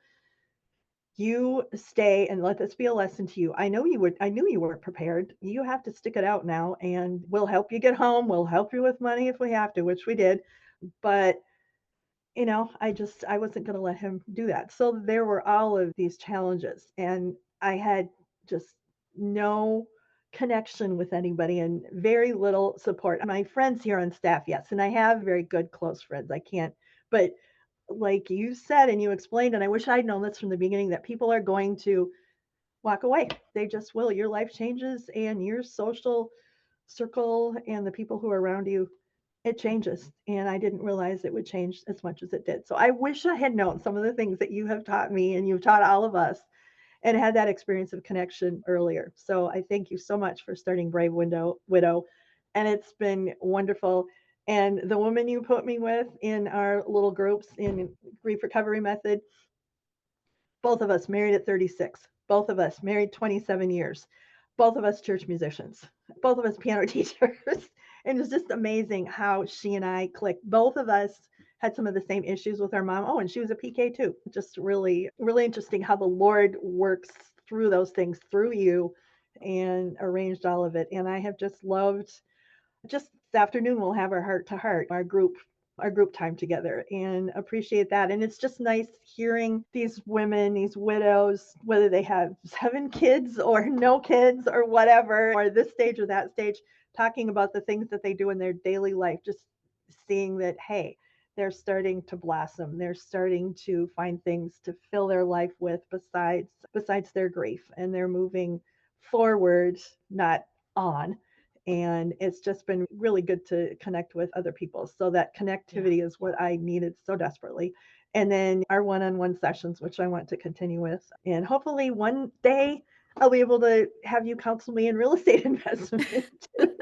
Speaker 2: You stay and let this be a lesson to you. I knew you weren't prepared. You have to stick it out now and we'll help you get home. We'll help you with money if we have to," which we did. But I wasn't going to let him do that. So there were all of these challenges, and I had just no connection with anybody and very little support. My friends here on staff, yes, and I have very good close friends. I can't, but like you said and you explained, and I wish I'd known this from the beginning, that people are going to walk away. They just will. Your life changes and your social circle and the people who are around you, it changes. And I didn't realize it would change as much as it did. So I wish I had known some of the things that you have taught me and you've taught all of us and had that experience of connection earlier. So I thank you so much for starting Widow. And it's been wonderful. And the woman you put me with in our little groups in grief recovery method, both of us married at 36. Both of us married 27 years. Both of us church musicians. Both of us piano teachers. And it's just amazing how she and I clicked. Both of us had some of the same issues with our mom. Oh, and she was a PK too. Just really, really interesting how the Lord works through those things through you and arranged all of it. And I have just loved, just this afternoon we'll have our heart to heart, our group time together, and appreciate that. And it's just nice hearing these women, these widows, whether they have 7 kids or no kids or whatever, or this stage or that stage, talking about the things that they do in their daily life, just seeing that, hey, they're starting to blossom. They're starting to find things to fill their life with besides their grief, and they're moving forward, not on. And it's just been really good to connect with other people. So that
Speaker 1: Yeah.
Speaker 2: connectivity is what I needed so desperately. And then our one-on-one sessions, which I want to continue with. And hopefully one day I'll be able to have you counsel me in real estate investment too.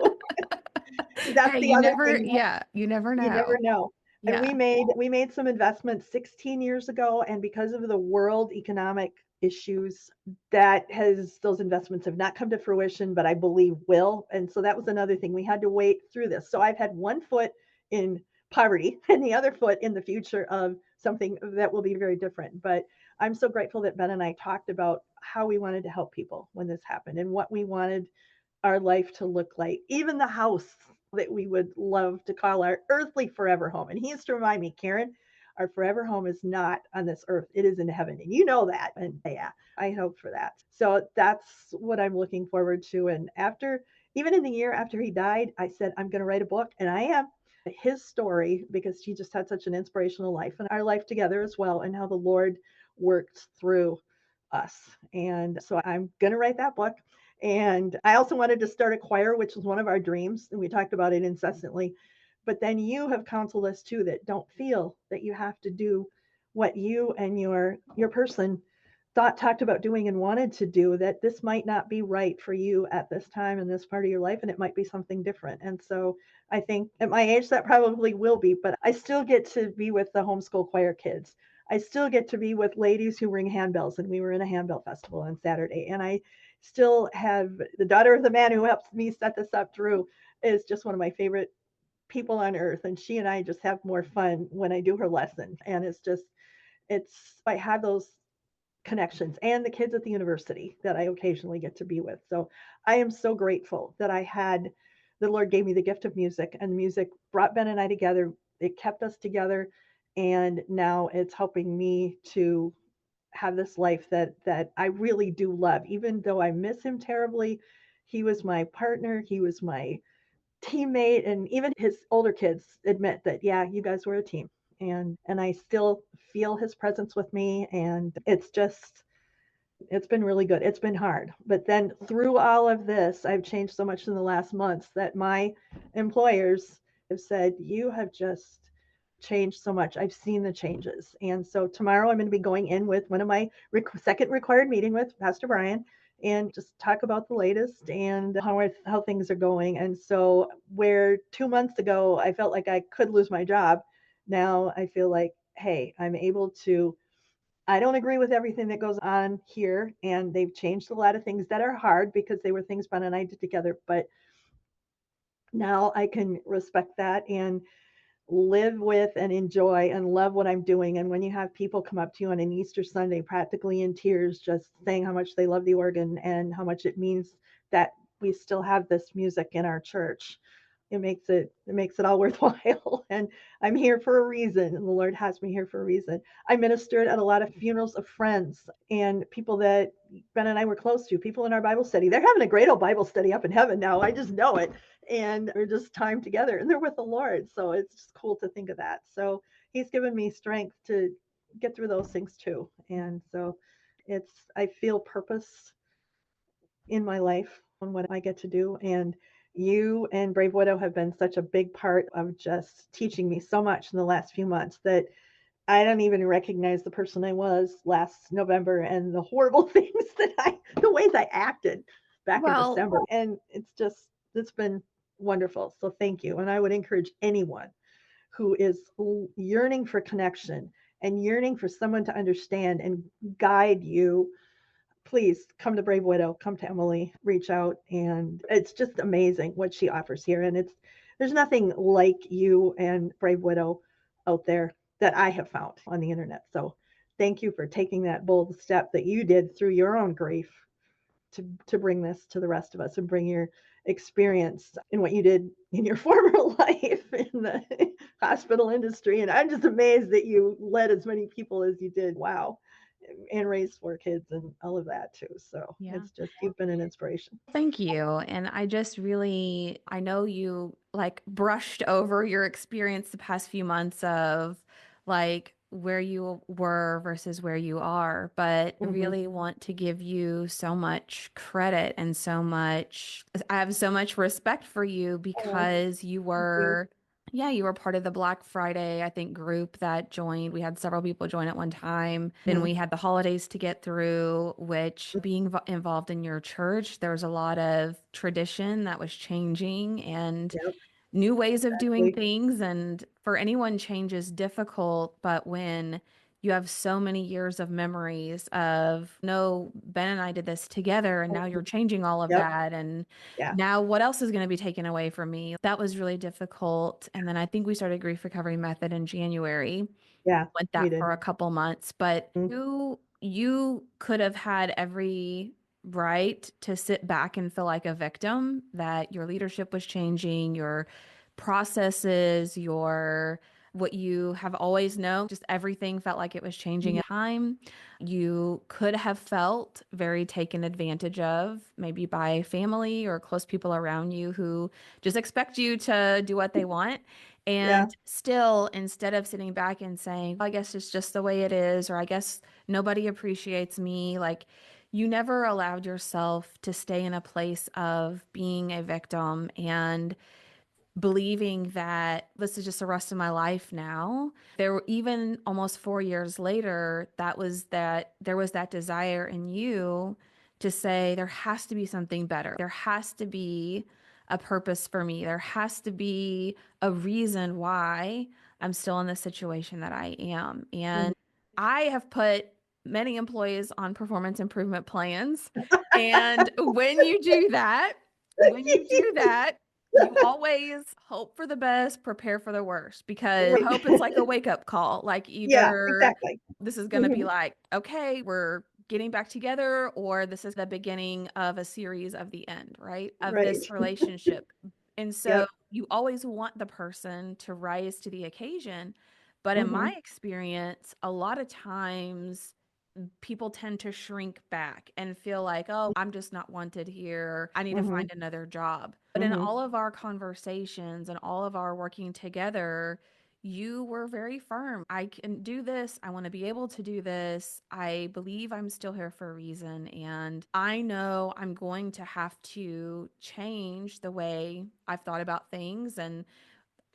Speaker 2: That's
Speaker 1: Hey,
Speaker 2: the other thing.
Speaker 1: you never
Speaker 2: You never
Speaker 1: know.
Speaker 2: know. And
Speaker 1: Yeah.
Speaker 2: we made some investments 16 years ago, and because of the world economic issues, that has those investments have not come to fruition, but I believe will. And so that was another thing. We had to wait through this. So I've had one foot in poverty and the other foot in the future of something that will be very different. But I'm so grateful that Ben and I talked about how we wanted to help people when this happened and what we wanted our life to look like, even the house that we would love to call our earthly forever home. And he used to remind me, Karen, our forever home is not on this earth, it is in heaven. And you know that. And yeah, I hope for that. So that's what I'm looking forward to. And after, even in the year after he died, I said, I'm going to write a book. And I am his story because he just had such an inspirational life and our life together as well, and how the Lord worked through us. And so I'm going to write that book. And I also wanted to start a choir, which was one of our dreams. And we talked about it incessantly. But then you have counseled us too that don't feel that you have to do what you and your person talked about doing and wanted to do, that this might not be right for you at this time in this part of your life, and it might be something different. And so I think at my age that probably will be, but I still get to be with the homeschool choir kids. I still get to be with ladies who ring handbells, and we were in a handbell festival on Saturday. And I still have the daughter of the man who helped me set this up, Drew, is just one of my favorite people on earth. And she and I just have more fun when I do her lesson. And I have those connections and the kids at the university that I occasionally get to be with. So I am so grateful that the Lord gave me the gift of music, and music brought Ben and I together. It kept us together. And now it's helping me to have this life that I really do love. Even though I miss him terribly, he was my partner, he was my teammate, and even his older kids admit that, yeah, you guys were a team. And I still feel his presence with me, and it's been really good. It's been hard. But then through all of this, I've changed so much in the last months that my employers have said, you have just changed so much. I've seen the changes. And so tomorrow I'm going to be going in with one of my second required meeting with Pastor Brian and just talk about the latest and how things are going. And so where 2 months ago I felt like I could lose my job, now I feel like, hey, I'm able to. I don't agree with everything that goes on here, and they've changed a lot of things that are hard because they were things Ben and I did together. But now I can respect that, and live with and enjoy and love what I'm doing. And when you have people come up to you on an Easter Sunday, practically in tears, just saying how much they love the organ and how much it means that we still have this music in our church, it makes it all worthwhile. And I'm here for a reason, and the Lord has me here for a reason. I ministered at a lot of funerals of friends and people that Ben and I were close to, people in our Bible study. They're having a great old Bible study up in heaven now. I just know it. And we're just time together and they're with the Lord. So it's just cool to think of that. So he's given me strength to get through those things too. And so I feel purpose in my life on what I get to do. And you and Brave Widow have been such a big part of just teaching me so much in the last few months that I don't even recognize the person I was last November and the horrible things the ways I acted back in
Speaker 1: Well,
Speaker 2: December. And it's been wonderful. So thank you. And I would encourage anyone who is yearning for connection and yearning for someone to understand and guide you, please come to Brave Widow, come to Emily, reach out. And it's just amazing what she offers here. And there's nothing like you and Brave Widow out there that I have found on the internet. So thank you for taking that bold step that you did through your own grief to bring this to the rest of us and bring your experience in what you did in your former life in the hospital industry. And I'm just amazed that you led as many people as you did. Wow. And raised 4 kids and all of that too. So
Speaker 1: yeah.
Speaker 2: it's just, you've been an inspiration.
Speaker 1: Thank you. And I just really, I know you like brushed over your experience the past few months of like where you were versus where you are, but I
Speaker 2: Mm-hmm.
Speaker 1: really want to give you so much credit and so much, I have so much respect for you
Speaker 2: Oh,
Speaker 1: because you
Speaker 2: thank you.
Speaker 1: were, yeah, you were part of the Black Friday, I think, group that joined. We had several people join at one time. Then
Speaker 2: Mm-hmm.
Speaker 1: we had the holidays to get through, which being involved in your church, there was a lot of tradition that was changing and
Speaker 2: Yep,
Speaker 1: new ways of doing
Speaker 2: exactly.
Speaker 1: things. And for anyone, change is difficult. But when you have so many years of memories of, no, Ben and I did this together, and now you're changing all of
Speaker 2: Yep.
Speaker 1: that. And
Speaker 2: Yeah.
Speaker 1: now what else is going to be taken away from me? That was really difficult. And then I think we started grief recovery method in January,
Speaker 2: Yeah.
Speaker 1: went
Speaker 2: We
Speaker 1: that
Speaker 2: did.
Speaker 1: for a couple months, but
Speaker 2: Mm-hmm.
Speaker 1: you could have had every right to sit back and feel like a victim, that your leadership was changing, your processes, your what you have always known, just everything felt like it was changing at time. You could have felt very taken advantage of, maybe by family or close people around you who just expect you to do what they want.
Speaker 2: Yeah.
Speaker 1: And still, instead of sitting back and saying, I guess it's just the way it is, or I guess nobody appreciates me, like you never allowed yourself to stay in a place of being a victim and believing that this is just the rest of my life now. There were even almost 4 years later, that there was that desire in you to say, there has to be something better. There has to be a purpose for me. There has to be a reason why I'm still in the situation that I am.
Speaker 2: Mm-hmm.
Speaker 1: And I have put many employees on performance improvement plans. And when you do that, you always hope for the best, prepare for the worst, because
Speaker 2: Right.
Speaker 1: hope is like a wake up call. Like
Speaker 2: Yeah,
Speaker 1: either
Speaker 2: exactly.
Speaker 1: this is going to be
Speaker 2: Mhm.
Speaker 1: like, okay, we're getting back together, or this is the beginning of a series of the end, right? Of
Speaker 2: Right.
Speaker 1: this relationship. And so
Speaker 2: Yep.
Speaker 1: you always want the person to rise to the occasion. But in my
Speaker 2: Mhm.
Speaker 1: experience, a lot of times people tend to shrink back and feel like, oh, I'm just not wanted here. I need to
Speaker 2: Mhm.
Speaker 1: find another job. But in
Speaker 2: Mhm.
Speaker 1: all of our conversations and all of our working together, you were very firm. I can do this. I want to be able to do this. I believe I'm still here for a reason. And I know I'm going to have to change the way I've thought about things and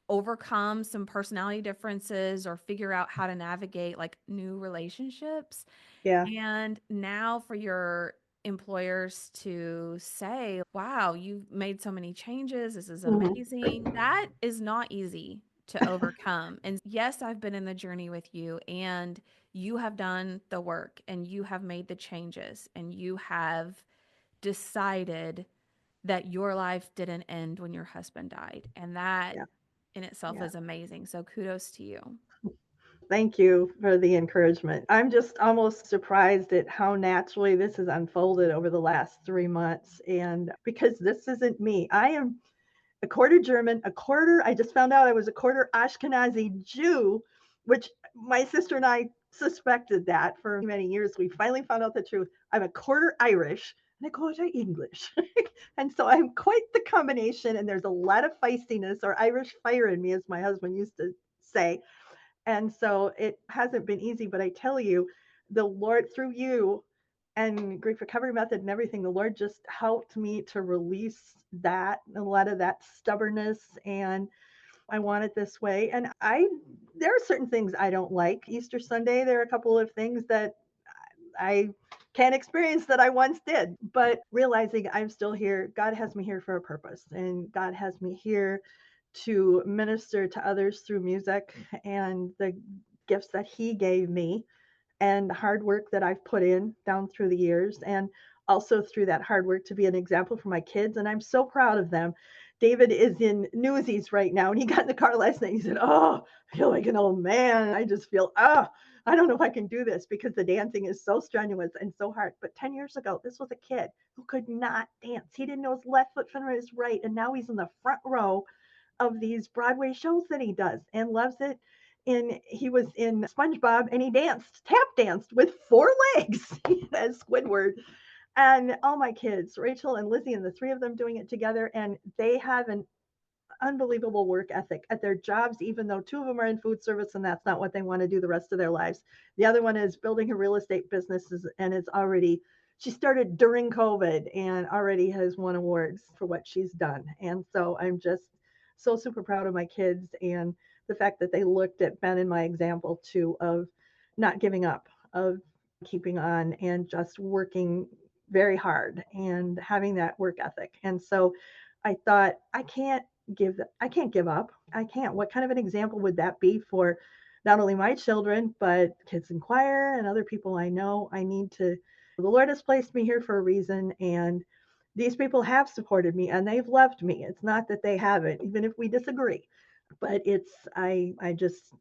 Speaker 1: overcome some personality differences or figure out how to navigate like new relationships.
Speaker 2: Yeah.
Speaker 1: And now for your employers to say, wow, you've made so many changes. This is
Speaker 2: Mhm.
Speaker 1: amazing. That is not easy to overcome. And yes, I've been in the journey with you, and you have done the work and you have made the changes and you have decided that your life didn't end when your husband died. And that
Speaker 2: Yeah.
Speaker 1: in itself
Speaker 2: Yeah.
Speaker 1: is amazing. So kudos to you.
Speaker 2: Thank you for the encouragement. I'm just almost surprised at how naturally this has unfolded over the last 3 months. And because this isn't me, I am a quarter German, a quarter, I just found out I was a quarter Ashkenazi Jew, which my sister and I suspected that for many years. We finally found out the truth. I'm a quarter Irish and a quarter English. And so I'm quite the combination. And there's a lot of feistiness or Irish fire in me, as my husband used to say. And so it hasn't been easy, but I tell you, the Lord, through you and Grief Recovery Method and everything, the Lord just helped me to release that, a lot of that stubbornness. And I want it this way. And there are certain things I don't like. Easter Sunday, there are a couple of things that I can't experience that I once did, but realizing I'm still here, God has me here for a purpose, and God has me here to minister to others through music and the gifts that He gave me and the hard work that I've put in down through the years, and also through that hard work to be an example for my kids. And I'm so proud of them. David is in Newsies right now, and he got in the car last night. He said, "Oh, I feel like an old man. I just feel, I don't know if I can do this because the dancing is so strenuous and so hard." But 10 years ago, this was a kid who could not dance. He didn't know his left foot from his right. And now he's in the front row of these Broadway shows that he does and loves it. And he was in SpongeBob and he danced, tap danced with 4 legs as Squidward. And all my kids, Rachel and Lizzie, and the three of them doing it together. And they have an unbelievable work ethic at their jobs, even though 2 of them are in food service and that's not what they want to do the rest of their lives. The other one is building a real estate business and it's already, she started during COVID and already has won awards for what she's done. And so I'm just so super proud of my kids and the fact that they looked at Ben and my example too of not giving up, of keeping on and just working very hard and having that work ethic. And so I thought I can't give up. I can't. What kind of an example would that be for not only my children, but kids in choir and other people I know? I need to, the Lord has placed me here for a reason. And these people have supported me and they've loved me. It's not that they haven't, even if we disagree, but I just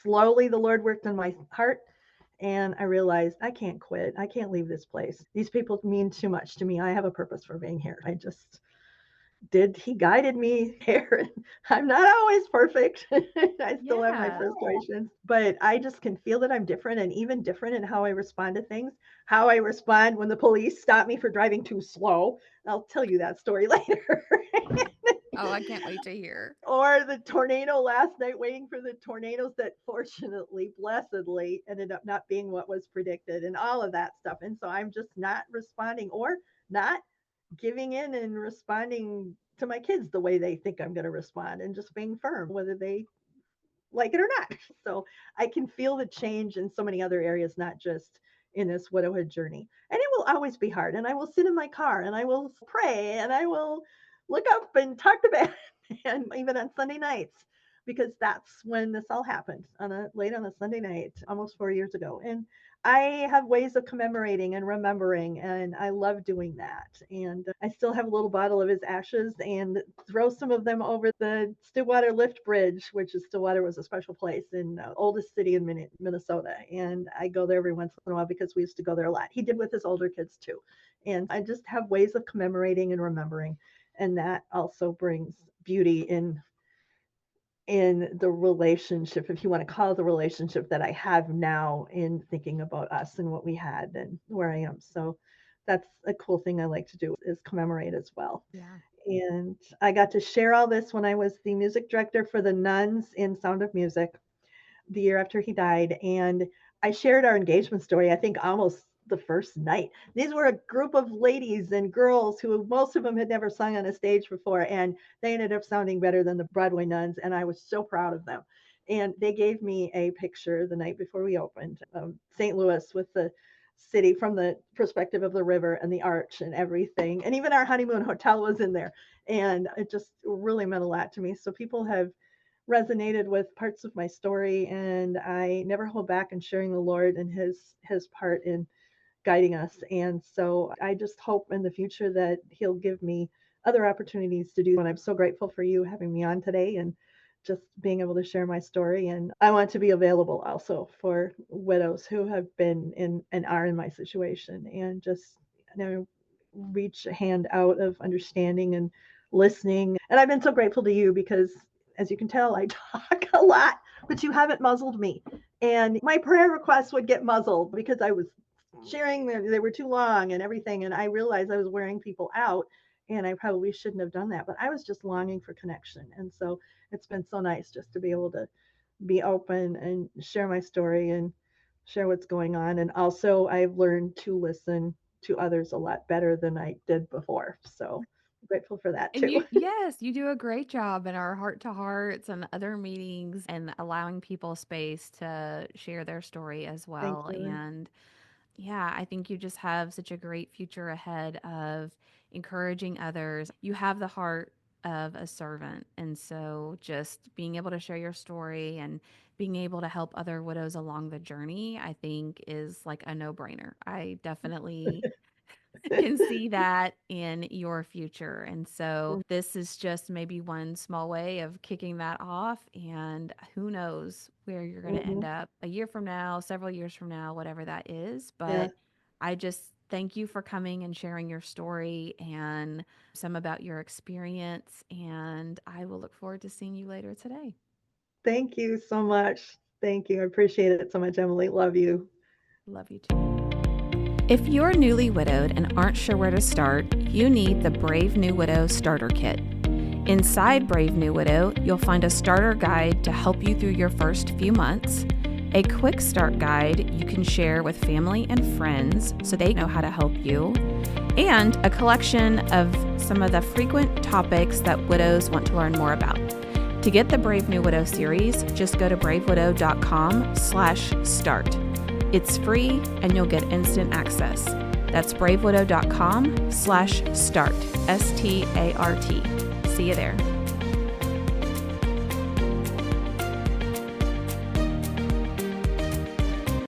Speaker 2: slowly, the Lord worked in my heart and I realized I can't quit. I can't leave this place. These people mean too much to me. I have a purpose for being here. I just did he guided me here. I'm not always perfect. I still have my
Speaker 1: Yeah.
Speaker 2: frustrations, but I just can feel that I'm different and even different in how I respond to things, how I respond when the police stop me for driving too slow. I'll tell you that story later.
Speaker 1: Oh, I can't wait to hear.
Speaker 2: Or the tornado last night, waiting for the tornadoes that fortunately, blessedly, ended up not being what was predicted and all of that stuff. And so I'm just not responding or not giving in and responding to my kids the way they think I'm going to respond and just being firm, whether they like it or not. So I can feel the change in so many other areas, not just in this widowhood journey. And it will always be hard. And I will sit in my car and I will pray and I will look up and talk to Ben and even on Sunday nights because that's when this all happened on a late on a Sunday night almost 4 years ago. And I have ways of commemorating and remembering, and I love doing that. And I still have a little bottle of his ashes and throw some of them over the Stillwater Lift Bridge, which is Stillwater was a special place in oldest city in Minnesota. And I go there every once in a while because we used to go there a lot. He did with his older kids too. And I just have ways of commemorating and remembering. And that also brings beauty in the relationship, if you want to call it the relationship that I have now in thinking about us and what we had and where I am. So that's a cool thing I like to do is commemorate as well.
Speaker 1: Yeah.
Speaker 2: And I got to share all this when I was the music director for the nuns in Sound of Music the year after he died. And I shared our engagement story, I think almost the first night. These were a group of ladies and girls who most of them had never sung on a stage before. And they ended up sounding better than the Broadway nuns. And I was so proud of them. And they gave me a picture the night before we opened of St. Louis with the city from the perspective of the river and the arch and everything. And even our honeymoon hotel was in there. And it just really meant a lot to me. So people have resonated with parts of my story and I never hold back in sharing the Lord and his part in guiding us. And so I just hope in the future that he'll give me other opportunities to do. And I'm so grateful for you having me on today and just being able to share my story. And I want to be available also for widows who have been in and are in my situation, and just, reach a hand out of understanding and listening. And I've been so grateful to you because, as you can tell, I talk a lot, but you haven't muzzled me. And my prayer requests would get muzzled because I was sharing, they were too long and everything. And I realized I was wearing people out, and I probably shouldn't have done that. But I was just longing for connection. And so it's been so nice just to be able to be open and share my story and share what's going on. And also, I've learned to listen to others a lot better than I did before. So I'm grateful for that
Speaker 1: And
Speaker 2: too.
Speaker 1: yes, you do a great job in our heart to hearts and other meetings and allowing people space to share their story as
Speaker 2: Thank
Speaker 1: well.
Speaker 2: you.
Speaker 1: And yeah, I think you just have such a great future ahead of encouraging others. You have the heart of a servant. And so just being able to share your story and being able to help other widows along the journey, I think is like a no-brainer. I definitely can see that in your future. And so this is just maybe one small way of kicking that off. And who knows where you're going to end
Speaker 2: Mm-hmm.
Speaker 1: up a year from now, several years from now, whatever that is.
Speaker 2: Yeah.
Speaker 1: But I just thank you for coming and sharing your story and some about your experience. And I will look forward to seeing you later today.
Speaker 2: Thank you so much. Thank you. I appreciate it so much, Emily. Love you.
Speaker 1: Love you too. If you're newly widowed and aren't sure where to start, you need the Brave New Widow Starter Kit. Inside Brave New Widow, you'll find a starter guide to help you through your first few months, a quick start guide you can share with family and friends so they know how to help you, and a collection of some of the frequent topics that widows want to learn more about. To get the Brave New Widow series, just go to bravewidow.com/start. It's free and you'll get instant access. That's bravewidow.com/start. START. See you there.